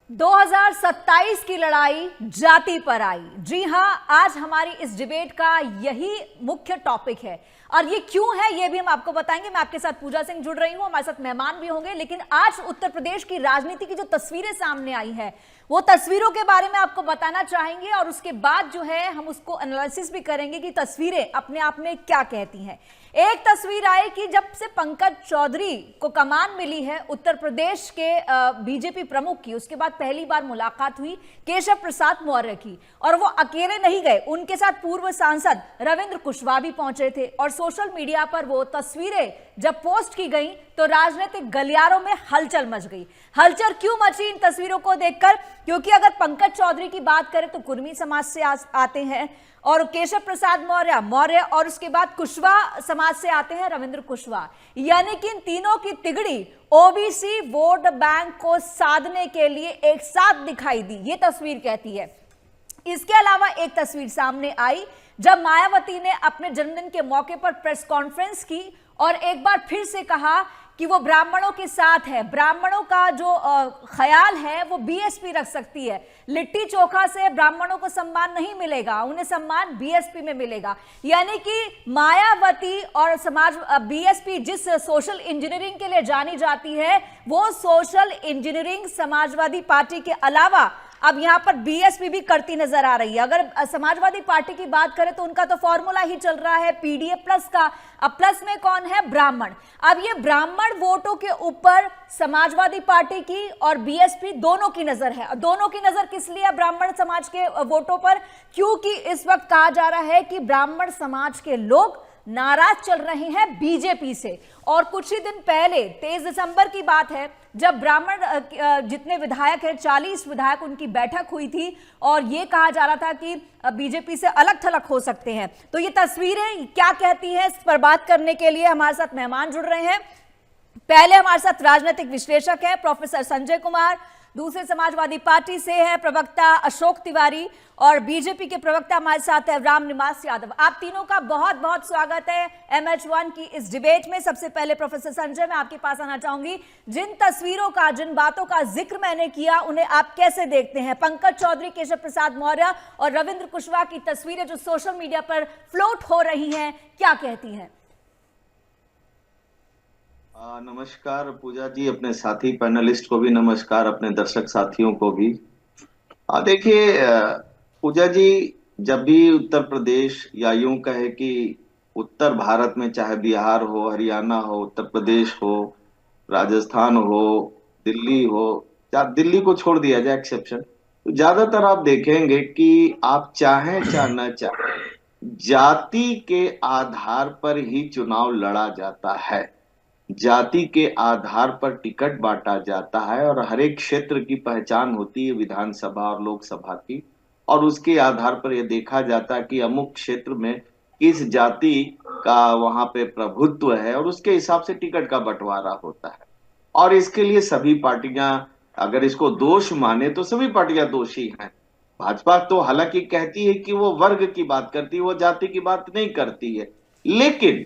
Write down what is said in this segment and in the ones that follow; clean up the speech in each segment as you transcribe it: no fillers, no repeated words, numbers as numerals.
2027 की लड़ाई जाति पर आई। जी हां, आज हमारी इस डिबेट का यही मुख्य टॉपिक है और ये क्यों है ये भी हम आपको बताएंगे। मैं आपके साथ पूजा सिंह जुड़ रही हूं, हमारे साथ मेहमान भी होंगे। लेकिन आज उत्तर प्रदेश की राजनीति की जो तस्वीरें सामने आई है वो तस्वीरों के बारे में आपको बताना चाहेंगे और उसके बाद जो है हम उसको एनालिसिस भी करेंगे कि तस्वीरें अपने आप में क्या कहती हैं। एक तस्वीर आई कि जब से पंकज चौधरी को कमान मिली है उत्तर प्रदेश के बीजेपी प्रमुख की, उसके बाद पहली बार मुलाकात हुई केशव प्रसाद मौर्य की। और वो अकेले नहीं गए, उनके साथ पूर्व सांसद रविंद्र कुशवाहा भी पहुंचे थे। और सोशल मीडिया पर वो तस्वीरें जब पोस्ट की गई तो राजनीतिक गलियारों में हलचल मच गई। हलचल क्यों मची इन तस्वीरों को देखकर? क्योंकि अगर पंकज चौधरी की बात करें तो कुर्मी समाज से आते हैं और केशव प्रसाद मौर्य और उसके बाद कुशवाहा समाज से आते हैं रविंद्र कुशवाहा। यानी कि इन तीनों की तिगड़ी ओबीसी वोट बैंक को साधने के लिए एक साथ दिखाई दी, ये तस्वीर कहती है। इसके अलावा एक तस्वीर सामने आई जब मायावती ने अपने जन्मदिन के मौके पर प्रेस कॉन्फ्रेंस की और एक बार फिर से कहा कि वो ब्राह्मणों के साथ है। ब्राह्मणों का जो ख्याल है वो बीएसपी रख सकती है। लिट्टी चोखा से ब्राह्मणों को सम्मान नहीं मिलेगा, उन्हें सम्मान बीएसपी में मिलेगा। यानी कि मायावती और समाज बीएसपी जिस सोशल इंजीनियरिंग के लिए जानी जाती है वो सोशल इंजीनियरिंग समाजवादी पार्टी के अलावा अब यहां पर बीएसपी भी करती नजर आ रही है। अगर समाजवादी पार्टी की बात करें तो उनका तो फॉर्मूला ही चल रहा है पीडीए प्लस का। अब प्लस में कौन है? ब्राह्मण। अब ये ब्राह्मण वोटों के ऊपर समाजवादी पार्टी की और बीएसपी दोनों की नजर है। दोनों की नजर किस लिए? ब्राह्मण समाज के वोटों पर, क्योंकि इस वक्त कहा जा रहा है कि ब्राह्मण समाज के लोग नाराज चल रहे हैं बीजेपी से। और कुछ ही दिन पहले 23 दिसंबर की बात है जब ब्राह्मण जितने विधायक हैं 40 विधायक, उनकी बैठक हुई थी और यह कहा जा रहा था कि बीजेपी से अलग थलग हो सकते हैं। तो ये तस्वीरें क्या कहती हैं, इस पर बात करने के लिए हमारे साथ मेहमान जुड़ रहे हैं। पहले हमारे साथ राजनीतिक विश्लेषक है प्रोफेसर संजय कुमार, दूसरे समाजवादी पार्टी से है प्रवक्ता अशोक तिवारी और बीजेपी के प्रवक्ता हमारे साथ है रामनिवास यादव। आप तीनों का बहुत बहुत स्वागत है MH1 की इस डिबेट में। सबसे पहले प्रोफेसर संजय, मैं आपके पास आना चाहूंगी। जिन तस्वीरों का, जिन बातों का जिक्र मैंने किया उन्हें आप कैसे देखते हैं? पंकज चौधरी, केशव प्रसाद मौर्य और रविंद्र कुशवाहा की तस्वीरें जो सोशल मीडिया पर फ्लोट हो रही हैं, क्या कहती हैं? नमस्कार पूजा जी, अपने साथी पैनलिस्ट को भी नमस्कार, अपने दर्शक साथियों को भी। देखिए पूजा जी, जब भी उत्तर प्रदेश या यूं कहे कि उत्तर भारत में चाहे बिहार हो, हरियाणा हो, उत्तर प्रदेश हो, राजस्थान हो, दिल्ली हो, या दिल्ली को छोड़ दिया जाए एक्सेप्शन, तो ज्यादातर आप देखेंगे कि आप चाहें चाहे न चाहें जाति के आधार पर ही चुनाव लड़ा जाता है, जाति के आधार पर टिकट बांटा जाता है और हर एक क्षेत्र की पहचान होती है विधानसभा और लोकसभा की, और उसके आधार पर यह देखा जाता है कि अमुक क्षेत्र में किस जाति का वहां पे प्रभुत्व है और उसके हिसाब से टिकट का बंटवारा होता है। और इसके लिए सभी पार्टियां, अगर इसको दोष माने तो सभी पार्टियां दोषी हैं। भाजपा तो हालांकि कहती है कि वो वर्ग की बात करती है, वो जाति की बात नहीं करती है, लेकिन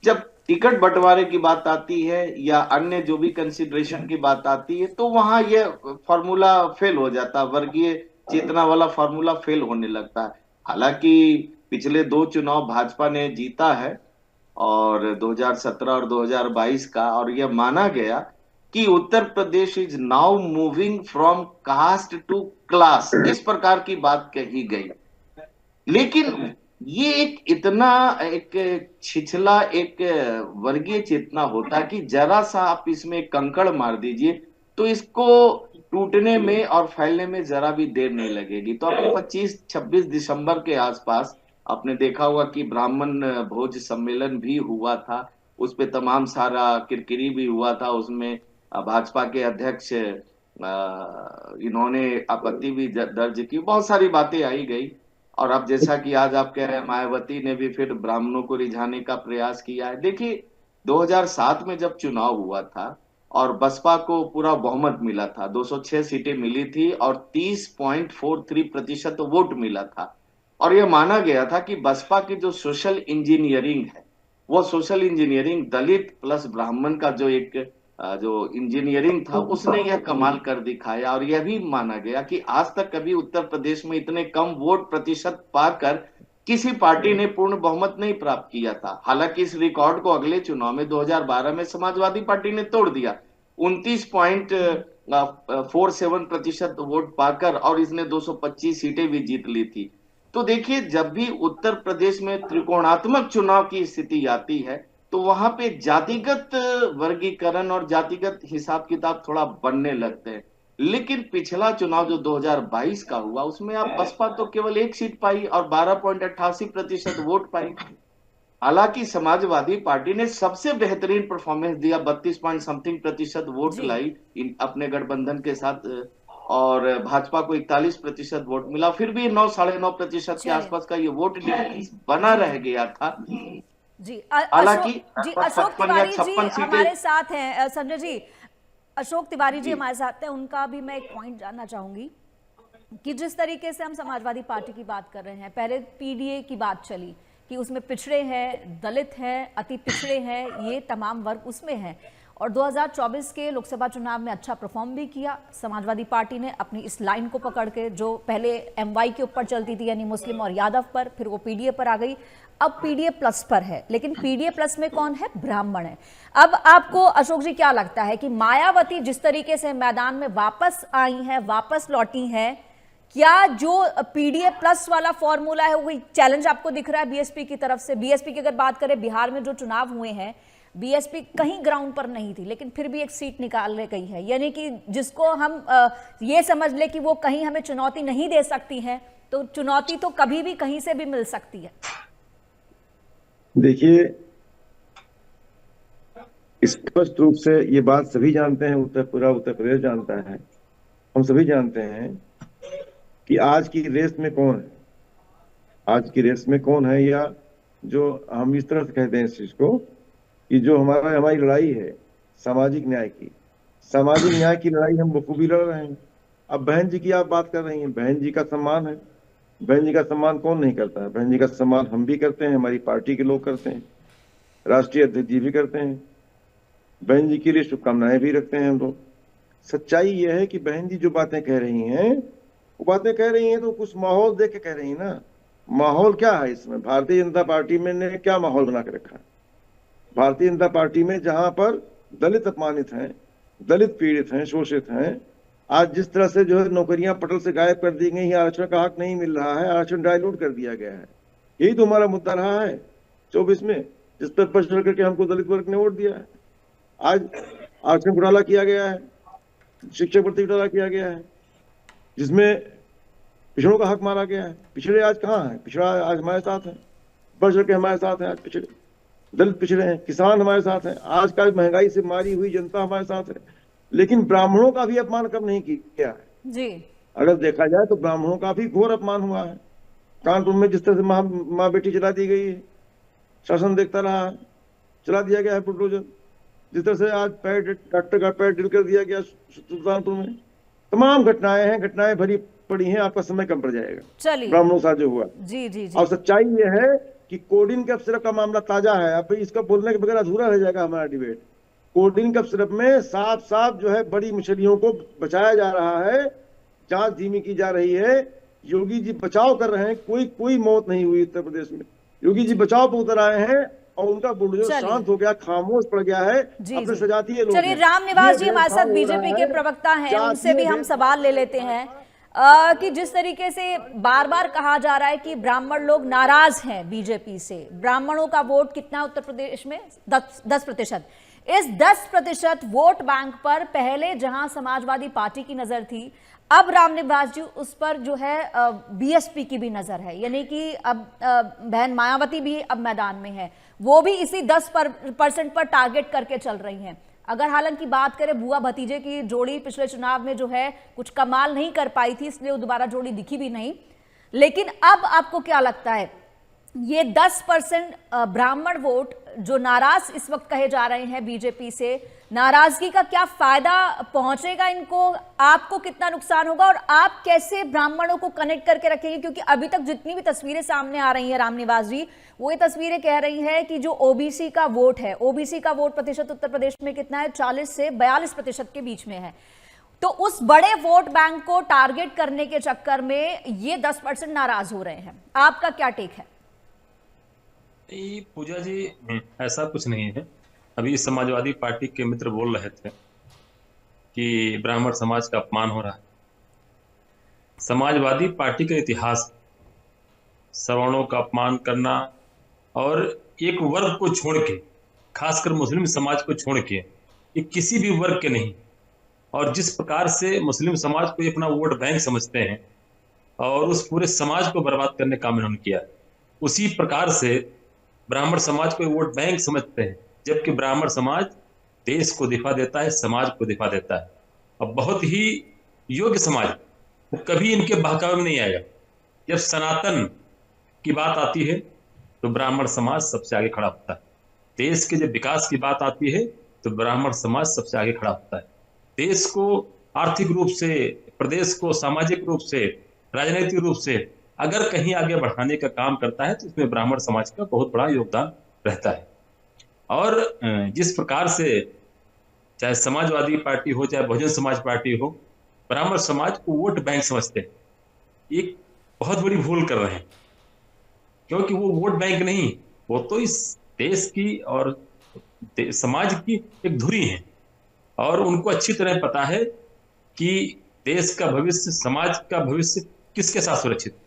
जब टिकट बंटवारे की बात आती है या अन्य जो भी कंसिडरेशन की बात आती है तो वहां यह फॉर्मूला फेल हो जाता है, वर्गीय चेतना वाला फॉर्मूला फेल होने लगता है। हालांकि पिछले 2 चुनाव भाजपा ने जीता है, और 2017 और 2022 का, और यह माना गया कि Uttar Pradesh is now moving from caste to class, इस प्रकार की बात कही गई। लेकिन ये एक इतना एक छिछला एक वर्गीय चेतना होता है कि जरा सा आप इसमें कंकड़ मार दीजिए तो इसको टूटने में और फैलने में जरा भी देर नहीं लगेगी। तो आपको 25-26 दिसंबर के आसपास आपने देखा होगा कि ब्राह्मण भोज सम्मेलन भी हुआ था, उस पे तमाम सारा किरकिरी भी हुआ था। उसमें भाजपा के अध्यक्ष इन्होंने आपत्ति भी दर्ज की, बहुत सारी बातें आई गई। और अब जैसा कि आज आप कह रहे हैं, मायावती ने भी फिर ब्राह्मणों को रिझाने का प्रयास किया है। देखिए 2007 में जब चुनाव हुआ था और बसपा को पूरा बहुमत मिला था, 206 सीटें मिली थी और 30.43% वोट मिला था, और यह माना गया था कि बसपा की जो सोशल इंजीनियरिंग है, वो सोशल इंजीनियरिंग दलित प्लस ब्राह्मण का जो एक जो इंजीनियरिंग था उसने यह कमाल कर दिखाया, और यह भी माना गया कि आज तक कभी उत्तर प्रदेश में इतने कम वोट प्रतिशत पाकर किसी पार्टी ने पूर्ण बहुमत नहीं प्राप्त किया था। हालांकि इस रिकॉर्ड को अगले चुनाव में 2012 में समाजवादी पार्टी ने तोड़ दिया, 29.47% वोट पाकर, और इसने 225 सीटें भी जीत ली थी। तो देखिए, जब भी उत्तर प्रदेश में त्रिकोणात्मक चुनाव की स्थिति आती है तो वहां पे जातिगत वर्गीकरण और जातिगत हिसाब किताब थोड़ा बनने लगते हैं। लेकिन पिछला चुनाव जो 2022 का हुआ उसमें आप बसपा तो केवल एक सीट पाई और 12.88% वोट पाई। हालांकि समाजवादी पार्टी ने सबसे बेहतरीन परफॉर्मेंस दिया, 32 पॉइंट समथिंग प्रतिशत वोट जी लाई अपने गठबंधन के साथ, और भाजपा को 41% वोट मिला। फिर भी 9-9.5% के चलिए आसपास का ये वोट डिफरेंस बना जी रह गया था। जी हालांकि अशोक 55 या तिवारी जी 56 सीटें। हमारे साथ हैं। संजय जी, अशोक तिवारी जी जी हमारे साथ हैं, उनका भी मैं एक पॉइंट जानना चाहूंगी कि जिस तरीके से हम समाजवादी पार्टी की बात कर रहे हैं, पहले पीडीए की बात चली कि उसमें पिछड़े हैं, दलित हैं, अति पिछड़े हैं, ये तमाम वर्ग उसमें हैं, और 2024 के लोकसभा चुनाव में अच्छा परफॉर्म भी किया समाजवादी पार्टी ने अपनी इस लाइन को पकड़ के, जो पहले एमवाई के ऊपर चलती थी यानी मुस्लिम और यादव पर, फिर वो पीडीए पर आ गई, अब पीडीए प्लस पर है। लेकिन पीडीए प्लस में कौन है? ब्राह्मण है। अब आपको अशोक जी क्या लगता है कि मायावती जिस तरीके से मैदान में वापस आई हैं, वापस लौटी हैं, क्या जो पीडीए प्लस वाला फॉर्मूला है वो चैलेंज आपको दिख रहा है बीएसपी की तरफ से? बीएसपी की अगर बात करें, बिहार में जो चुनाव हुए हैं, बीएसपी कहीं ग्राउंड पर नहीं थी लेकिन फिर भी एक सीट निकाल ले गई है, यानी कि जिसको हम ये समझ ले कि वो कहीं हमें चुनौती नहीं दे सकती है, तो चुनौती तो कभी भी कहीं से भी मिल सकती है। देखिए, स्पष्ट रूप से ये बात सभी जानते हैं, पूरा उत्तर प्रदेश जानता है, हम सभी जानते हैं कि आज की रेस में कौन है, आज की रेस में कौन है, या जो हम इस तरह से कहते हैं इस चीज को कि जो हमारी लड़ाई है सामाजिक न्याय की, सामाजिक न्याय की लड़ाई हम बखूबी लड़ रहे हैं। अब बहन जी की आप बात कर रही हैं, बहन जी का सम्मान है, बहन जी का सम्मान कौन नहीं करता है? बहन जी का सम्मान हम भी करते हैं, हमारी पार्टी के लोग करते हैं, राष्ट्रीय अध्यक्ष जी भी करते हैं, बहन जी के लिए शुभकामनाएं भी रखते हैं हम लोग। सच्चाई यह है कि बहन जी जो बातें कह रही हैं, वो बातें कह रही हैं तो कुछ माहौल देख के कह रही हैं ना। माहौल क्या है इसमें? भारतीय जनता पार्टी में ने क्या माहौल बना के रखा है? भारतीय जनता पार्टी में जहां पर दलित अपमानित हैं, दलित पीड़ित हैं, शोषित हैं, आज जिस तरह से जो है नौकरियां पटल से गायब कर दी गई, आरक्षण का हक नहीं मिल रहा है, आरक्षण डायलूट कर दिया गया है, यही तो हमारा मुद्दा रहा है 24 में, जिस पर प्रश्न करके हमको दलित वर्ग ने वोट दिया है। आज आरक्षण घोटाला किया गया है, शिक्षक भर्ती घोटाला किया गया है, जिसमें पिछड़ों का हक मारा गया है। पिछड़े आज कहाँ है? पिछड़ा आज हमारे साथ है, बढ़ चढ़ के हमारे साथ है। आज पिछड़े, दलित पिछड़े हैं, किसान हमारे साथ हैं, आज का महंगाई से मारी हुई जनता हमारे साथ है। लेकिन ब्राह्मणों का भी अपमान कब नहीं किया है जी। अगर देखा जाए तो ब्राह्मणों का भी घोर अपमान हुआ है। कानपुर में जिस तरह से माँ बेटी चला दी गई है, शासन देखता रहा है, चला दिया गया है बुलडोजर। जिस तरह से आज डॉक्टर का पैर ढील कर दिया गया सुल्तानपुर में, तमाम घटनाएं हैं, घटनाएं भरी पड़ी हैं, आपका समय कम पड़ जाएगा। चलिए, ब्राह्मणों के साथ जो हुआ जी जी जी। और सच्चाई ये है कि कोडिन कफ सिरप का मामला ताजा है। अब इसका बोलने के बगैर अधूरा रह जाएगा हमारा डिबेट। कोडिन कफ सिरप में साफ साफ जो है बड़ी मछलियों को बचाया जा रहा है, जांच धीमी की जा रही है, योगी जी बचाव कर रहे हैं, कोई मौत नहीं हुई उत्तर प्रदेश में। योगी जी बचाव पर उतर आए हैं और उनका बुलडोजर शांत हो गया, खामोश पड़ गया है, अपने सजातीय लोग। चलिए, रामनिवास जी हमारे साथ बीजेपी के प्रवक्ता हैं, उनसे भी हम सवाल ले लेते हैं कि जिस तरीके से बार बार कहा जा रहा है कि ब्राह्मण लोग नाराज हैं बीजेपी से, ब्राह्मणों का वोट कितना उत्तर प्रदेश में? 10%। इस 10% वोट बैंक पर पहले जहां समाजवादी पार्टी की नजर थी, अब रामनिवास जी उस पर जो है बीएसपी की भी नजर है, यानी कि अब बहन मायावती भी अब मैदान में है, वो भी इसी 10% पर टारगेट करके चल रही हैं। अगर हालांकि बात करें बुआ भतीजे की जोड़ी पिछले चुनाव में जो है कुछ कमाल नहीं कर पाई थी, इसलिए वो दोबारा जोड़ी दिखी भी नहीं, लेकिन अब आपको क्या लगता है ये 10% ब्राह्मण वोट जो नाराज इस वक्त कहे जा रहे हैं बीजेपी से, नाराजगी का क्या फायदा पहुंचेगा इनको, आपको कितना नुकसान होगा और आप कैसे ब्राह्मणों को कनेक्ट करके रखेंगे? क्योंकि अभी तक जितनी भी तस्वीरें सामने आ रही हैं रामनिवास जी, वो ये तस्वीरें कह रही है कि जो ओबीसी का वोट है, ओबीसी का वोट प्रतिशत उत्तर प्रदेश में कितना है, 40 से 42% के बीच में है। तो उस बड़े वोट बैंक को टारगेट करने के चक्कर में ये 10% नाराज हो रहे हैं। आपका क्या टेक है? पूजा जी, ऐसा कुछ नहीं है। अभी समाजवादी पार्टी के मित्र बोल रहे थे कि ब्राह्मण समाज का अपमान हो रहा है। समाजवादी पार्टी का इतिहास सवर्णों का अपमान करना और एक वर्ग को छोड़ के, खासकर मुस्लिम समाज को छोड़ के, ये किसी भी वर्ग के नहीं। और जिस प्रकार से मुस्लिम समाज को अपना वोट बैंक समझते हैं और उस पूरे समाज को बर्बाद करने का काम इन्होंने किया, उसी प्रकार से ब्राह्मण समाज को वोट बैंक समझते हैं, जबकि ब्राह्मण समाज देश को दिफा देता है, समाज को दिफा देता है और बहुत ही योग्य समाज। वो कभी इनके बहकावे में नहीं आएगा। जब सनातन की बात आती है तो ब्राह्मण समाज सबसे आगे खड़ा होता है। देश के जब विकास की बात आती है तो ब्राह्मण समाज सबसे आगे खड़ा होता है। देश को आर्थिक रूप से, प्रदेश को सामाजिक रूप से, राजनीतिक रूप से अगर कहीं आगे बढ़ाने का काम करता है तो इसमें ब्राह्मण समाज का बहुत बड़ा योगदान रहता है। और जिस प्रकार से चाहे समाजवादी पार्टी हो चाहे बहुजन समाज पार्टी हो, ब्राह्मण समाज को वोट बैंक समझते हैं, एक बहुत बड़ी भूल कर रहे हैं। क्योंकि वो वोट बैंक नहीं, वो तो इस देश की और समाज की एक धुरी है और उनको अच्छी तरह पता है कि देश का भविष्य, समाज का भविष्य किसके साथ सुरक्षित।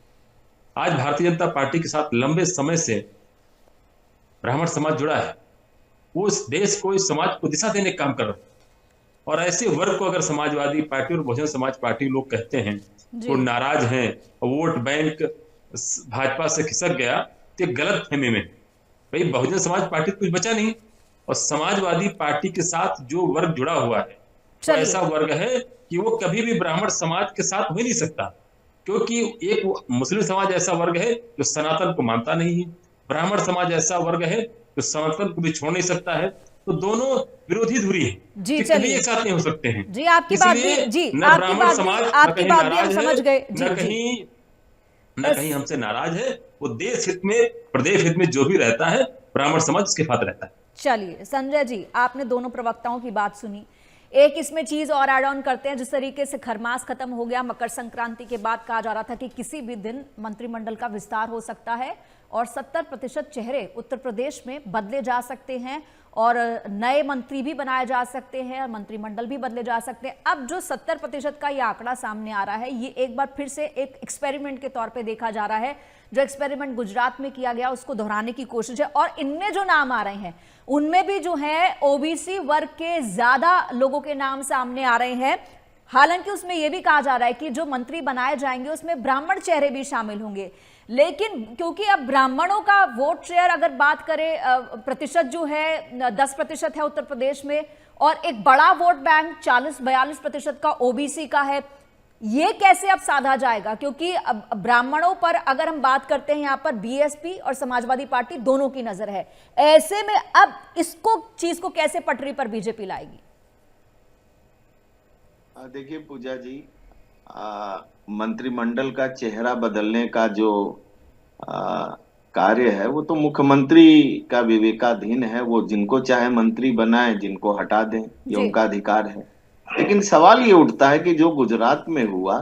आज भारतीय जनता पार्टी के साथ लंबे समय से ब्राह्मण समाज जुड़ा है। वो इस देश को, इस समाज को दिशा देने का काम कर रहा है। और ऐसे वर्ग को अगर समाजवादी पार्टी और बहुजन समाज पार्टी लोग कहते हैं वो नाराज हैं और वोट बैंक भाजपा से खिसक गया, तो गलत फहमी में। भाई बहुजन समाज पार्टी कुछ बचा नहीं और समाजवादी पार्टी के साथ जो वर्ग जुड़ा हुआ है वो ऐसा वर्ग है कि वो कभी भी ब्राह्मण समाज के साथ हो ही नहीं सकता। क्योंकि एक मुस्लिम समाज ऐसा वर्ग है जो सनातन को मानता नहीं है, ब्राह्मण समाज ऐसा वर्ग है जो सनातन को भी छोड़ नहीं सकता है। तो दोनों विरोधी धुरी है जी, कभी एक साथ नहीं हो सकते हैं। जी, आपकी बात जी, न ब्राह्मण समाज आपकी बात भी हम समझ गए। न कहीं हमसे नाराज है। वो देश हित में, प्रदेश हित में जो भी रहता है, ब्राह्मण समाज उसके साथ रहता है। चलिए संजय जी, आपने दोनों प्रवक्ताओं की बात सुनी। एक इसमें चीज और ऐड ऑन करते हैं। जिस तरीके से खरमास खत्म हो गया, मकर संक्रांति के बाद कहा जा रहा था कि किसी भी दिन मंत्रिमंडल का विस्तार हो सकता है और 70% चेहरे उत्तर प्रदेश में बदले जा सकते हैं और नए मंत्री भी बनाए जा सकते हैं और मंत्रिमंडल भी बदले जा सकते हैं। अब जो 70% का ये आंकड़ा सामने आ रहा है, ये एक बार फिर से एक एक्सपेरिमेंट के तौर पे देखा जा रहा है। जो एक्सपेरिमेंट गुजरात में किया गया उसको दोहराने की कोशिश है और इनमें जो नाम आ रहे हैं उनमें भी जो है ओबीसी वर्ग के ज्यादा लोगों के नाम सामने आ रहे हैं। हालांकि उसमें यह भी कहा जा रहा है कि जो मंत्री बनाए जाएंगे उसमें ब्राह्मण चेहरे भी शामिल होंगे। लेकिन क्योंकि अब ब्राह्मणों का वोट शेयर अगर बात करें, प्रतिशत जो है 10% है उत्तर प्रदेश में और एक बड़ा वोट बैंक 40-42% का ओबीसी का है, ये कैसे अब साधा जाएगा? क्योंकि अब ब्राह्मणों पर अगर हम बात करते हैं, यहाँ पर बीएसपी और समाजवादी पार्टी दोनों की नजर है। ऐसे में अब इसको, चीज को कैसे पटरी पर बीजेपी लाएगी? देखिए पूजा जी, मंत्रिमंडल का चेहरा बदलने का जो कार्य है वो तो मुख्यमंत्री का विवेकाधीन है। वो जिनको चाहे मंत्री बनाए, जिनको हटा दें, ये उनका अधिकार है। लेकिन सवाल ये उठता है कि जो गुजरात में हुआ,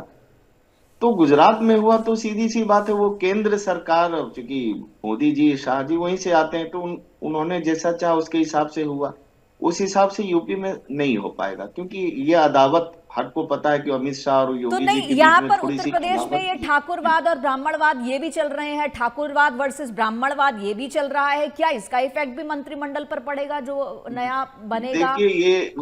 तो गुजरात में हुआ तो सीधी सी बात है, वो केंद्र सरकार, क्योंकि मोदी जी, शाह जी वहीं से आते हैं, तो उन्होंने जैसा चाहा उसके हिसाब से हुआ। उस हिसाब से यूपी में नहीं हो पाएगा, क्योंकि ये अदावत हर को पता है कि अमित शाह और योगी तो नहीं, जी के यहाँ बीच पर में थोड़ी उत्तर सी प्रदेश में ये ठाकुरवाद और ब्राह्मणवाद ये भी चल रहे हैं, ठाकुरवाद वर्सेस ब्राह्मणवाद ये भी चल रहा है। क्या इसका इफेक्ट भी मंत्रिमंडल पर पड़ेगा जो नया बनेगा? देखिए, ये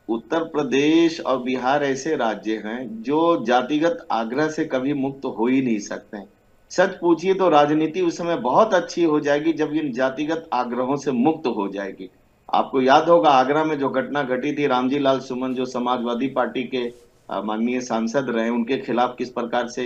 उत्तर प्रदेश और बिहार ऐसे राज्य हैं जो जातिगत आग्रह से कभी मुक्त हो ही नहीं सकते हैं। सच पूछिए तो राजनीति उस समय बहुत अच्छी हो जाएगी जब इन जातिगत आग्रहों से मुक्त हो जाएगी। आपको याद होगा आगरा में जो घटना घटी थी, रामजी लाल सुमन जो समाजवादी पार्टी के माननीय सांसद रहे, उनके खिलाफ किस प्रकार से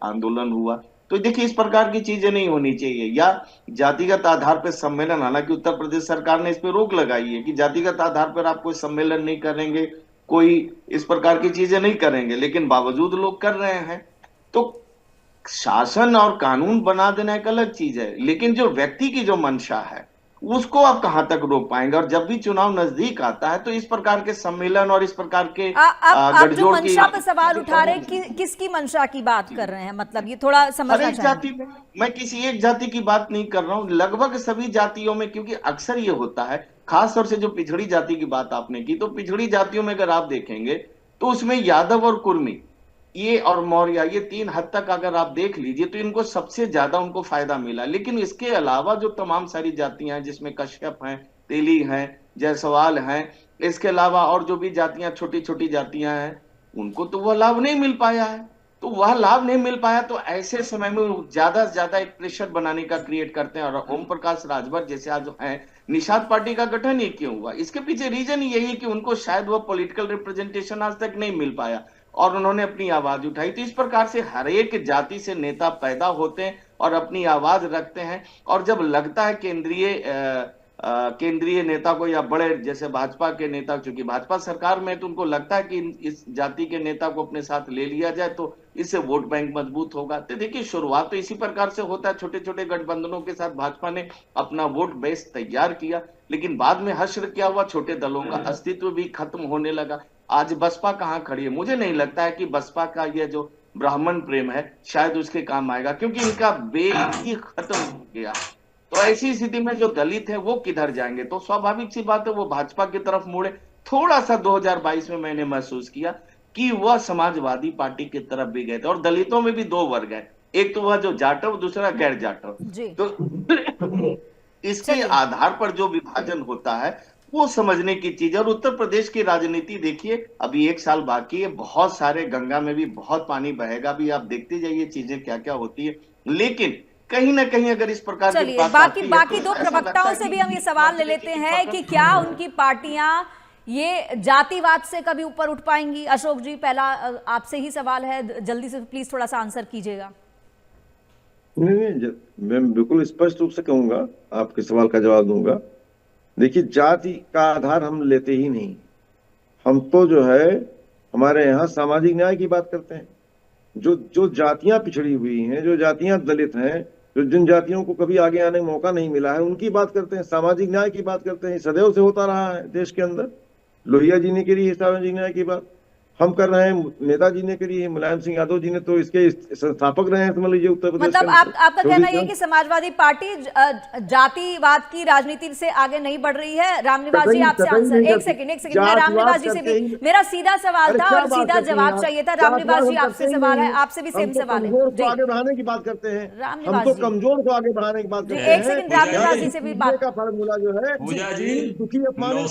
आंदोलन हुआ। तो देखिए इस प्रकार की चीजें नहीं होनी चाहिए। या जातिगत आधार पर सम्मेलन, हालांकि उत्तर प्रदेश सरकार ने इस पर रोक लगाई है कि जातिगत आधार पर आप कोई सम्मेलन नहीं करेंगे, कोई इस प्रकार की चीजें नहीं करेंगे, लेकिन बावजूद लोग कर रहे हैं। तो शासन और कानून बना देना एक अलग चीज है, लेकिन जो व्यक्ति की जो मंशा है उसको आप कहां तक रोक पाएंगे। और जब भी चुनाव नजदीक आता है तो इस प्रकार के सम्मेलन और इस प्रकार के आप जो गठजोड़ की मंशा पे सवाल उठा रहे हैं, किसकी मंशा की बात कर रहे हैं, मतलब ये थोड़ा हर समझना एक चाहिए। जाति में, मैं किसी एक जाति की बात नहीं कर रहा हूं, लगभग सभी जातियों में। क्योंकि अक्सर ये होता है, खास तौर से जो पिछड़ी जाति की बात आपने की, तो पिछड़ी जातियों में अगर आप देखेंगे तो उसमें यादव और कुर्मी ये और मौर्य, ये 3 हद तक अगर आप देख लीजिए तो इनको सबसे ज्यादा उनको फायदा मिला। लेकिन इसके अलावा जो तमाम सारी जातियां हैं, जिसमें कश्यप हैं, तेली हैं, जायसवाल हैं, इसके अलावा और जो भी जातियां छोटी छोटी जातियां हैं, उनको तो वह लाभ नहीं मिल पाया है। तो वह लाभ नहीं मिल पाया तो ऐसे समय में ज्यादा से ज्यादा एक प्रेशर बनाने का क्रिएट करते हैं। और ओम प्रकाश राजभर जैसे आज है, निषाद पार्टी का गठन ही क्यों हुआ, इसके पीछे रीजन यही है कि उनको शायद वह पॉलिटिकल रिप्रेजेंटेशन आज तक नहीं मिल पाया और उन्होंने अपनी आवाज उठाई। तो इस प्रकार से हर एक जाति से नेता पैदा होते हैं और अपनी आवाज रखते हैं। और जब लगता है केंद्रीय नेता को या बड़े जैसे भाजपा के नेता, चूंकि भाजपा सरकार में, तो उनको लगता है कि इस जाति के नेता को अपने साथ ले लिया जाए तो इससे वोट बैंक मजबूत होगा। तो देखिए शुरुआत तो इसी प्रकार से होता है, छोटे छोटे गठबंधनों के साथ भाजपा ने अपना वोट बेस तैयार किया, लेकिन बाद में हश्र क्या हुआ, छोटे दलों का अस्तित्व भी खत्म होने लगा। आज बसपा कहां खड़ी है? मुझे नहीं लगता है कि बसपा का यह जो ब्राह्मण प्रेम है शायद उसके काम आएगा, क्योंकि इनका बेस ही खत्म हो गया। तो ऐसी स्थिति में जो दलित है वो किधर जाएंगे? तो स्वाभाविक सी बात है वो भाजपा की तरफ मुड़े। थोड़ा सा 2022 में मैंने महसूस किया कि वह समाजवादी पार्टी की तरफ भी गए थे। और दलितों में भी 2 वर्ग है, एक तो वह जो जाटव, दूसरा गैर जाटव। तो इसके आधार पर जो विभाजन होता है वो समझने की चीज है। और उत्तर प्रदेश की राजनीति देखिए, अभी 1 साल बाकी है, बहुत सारे, गंगा में भी बहुत पानी बहेगा, भी आप देखते जाइए चीजें क्या क्या होती है। लेकिन कहीं ना कहीं अगर इस प्रकार की चलिए बात बाकी 2 प्रवक्ताओं से भी हम ये सवाल ले लेते हैं कि क्या उनकी पार्टियां ये जातिवाद से कभी ऊपर उठ पाएंगी। अशोक जी, पहला आपसे ही सवाल है, जल्दी से प्लीज थोड़ा सा आंसर कीजिएगा। नहीं, मैं बिल्कुल स्पष्ट रूप से कहूंगा, आपके सवाल का जवाब दूंगा। देखिए, जाति का आधार हम लेते ही नहीं। हम तो जो है हमारे यहाँ सामाजिक न्याय की बात करते हैं। जो जातियां पिछड़ी हुई हैं, जो जातियां दलित हैं, जो जिन जातियों को कभी आगे आने का मौका नहीं मिला है, उनकी बात करते हैं, सामाजिक न्याय की बात करते हैं। सदैव से होता रहा है देश के अंदर। लोहिया जी ने करी है सामाजिक न्याय की बात, हम कर रहे हैं, नेताजी ने करी है, मुलायम सिंह यादव जी ने तो इसके संस्थापक रहे हैं, समझ लीजिए उत्तर प्रदेश। मतलब आपका कहना यह है कि समाजवादी पार्टी जातिवाद की राजनीति से आगे नहीं बढ़ रही है। रामनिवास जी, आपसे आंसर, एक सेकंड मैं रामनिवास जी से भी, मेरा सीधा सवाल था और सीधा जवाब चाहिए था। रामनिवास जी, आपसे सवाल है, आपसे भी सेम सवाल है। आगे बढ़ाने की बात करते हैं, हम तो कमजोर को आगे बढ़ाने की बात करते हैं। एक सेकंड, रामनिवास जी से भी बात का फार्मूला जो है, दुखी अपमानित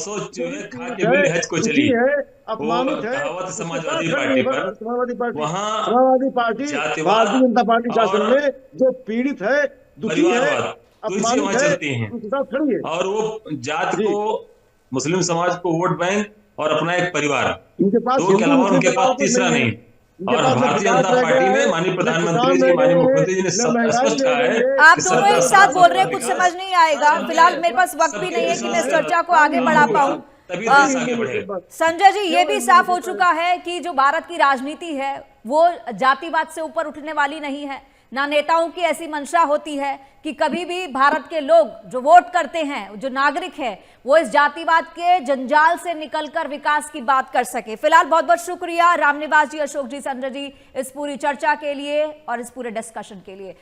अपमानित है समाजवादी पार्टी पर, समाजवादी पार्टी, भारतीय जनता पार्टी शासन में जो पीड़ित है, दुखी है, अपमानित है, उसके साथ खड़ी है। और वो जात को, मुस्लिम समाज को वोट बैंक और अपना एक परिवार, दो के अलावा उनके पास तीसरा नहीं। और भारतीय जनता पार्टी में माननीय प्रधानमंत्री जी, माननीय मुख्यमंत्री जी ने स्पष्ट कहा है। आप दोनों एक साथ बोल रहे हैं, कुछ समझ नहीं आएगा। फिलहाल मेरे पास वक्त भी नहीं है कि मैं इस चर्चा को आगे बढ़ा पाऊं। संजय जी, ये भी साफ हो चुका है कि जो भारत की राजनीति है वो जातिवाद से ऊपर उठने वाली नहीं है। ना नेताओं की ऐसी मंशा होती है कि कभी भी भारत के लोग जो वोट करते हैं, जो नागरिक है, वो इस जातिवाद के जंजाल से निकलकर विकास की बात कर सके। फिलहाल बहुत बहुत शुक्रिया रामनिवास जी, अशोक जी, संजय जी, इस पूरी चर्चा के लिए और इस पूरे डिस्कशन के लिए।